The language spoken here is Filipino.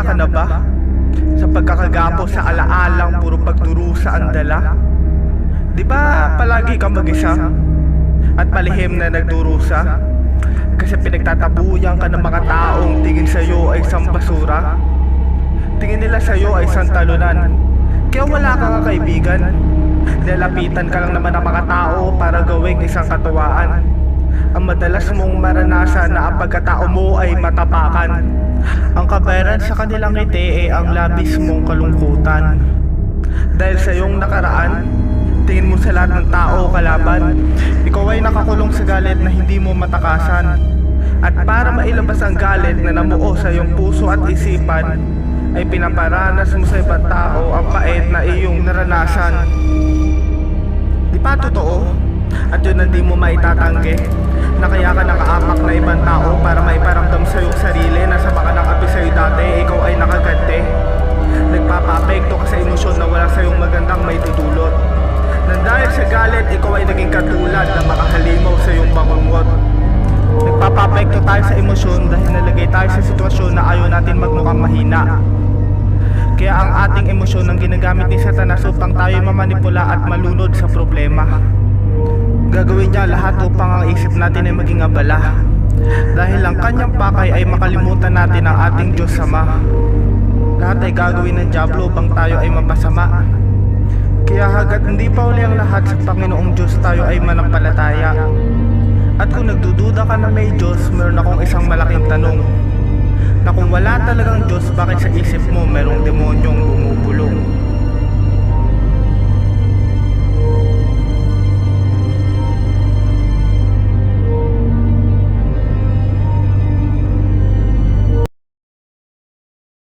Namamaya ka na ba? Sa pagkakagapo sa alaalang puro pagdurusa ang dala? Di ba palagi kang mag-isa? At palihim na nagdurusa? Kasi pinagtatabuyan ka ng mga taong tingin sa'yo ay isang basura. Tingin nila sa'yo ay isang talunan. Kaya wala kang kaibigan. Lalapitan ka lang naman ng mga tao para gawing isang katuwaan. Ang madalas mong maranasan na ang pagkatao mo ay matapakan. Ang kabayaran sa kanilang ngiti ay ang labis mong kalungkutan. Dahil sa iyong nakaraan, tingin mo sa lahat ng tao kalaban. Ikaw ay nakakulong sa galit na hindi mo matakasan. At para mailabas ang galit na namuo sa iyong puso at isipan, ay pinaparanas mo sa ibang tao ang pait na iyong naranasan. Di ba totoo? At yun hindi mo maitatanggi na kaya ka nakaapak na ibang tao para maiparamdam sa iyong sarili na sa baka nakapi sa'yo dati, ikaw ay nakaganti. Nagpapapekto ka sa emosyon na wala sa iyong magandang maitutulot. Nang dahil sa galit, ikaw ay naging katulad na makahalimaw sa iyong bangungot. Nagpapapekto tayo sa emosyon dahil nalagay tayo sa sitwasyon na ayaw natin magmukhang mahina. Kaya ang ating emosyon ang ginagamit ni Satanas upang tayo mamanipula at malunod sa problema. Gagawin niya lahat upang ang isip natin ay maging abala. Dahil ang kanyang pakay ay makalimutan natin ang ating Diyos Ama. Lahat ay gagawin ng Diablo upang tayo ay mapasama. Kaya hangga't hindi pa uli ang lahat sa Panginoong Diyos, tayo ay manampalataya. At kung nagdududa ka na may Diyos, meron akong isang malaking tanong. Na kung wala talagang Diyos, bakit sa isip mo merong demonyong bumubulong?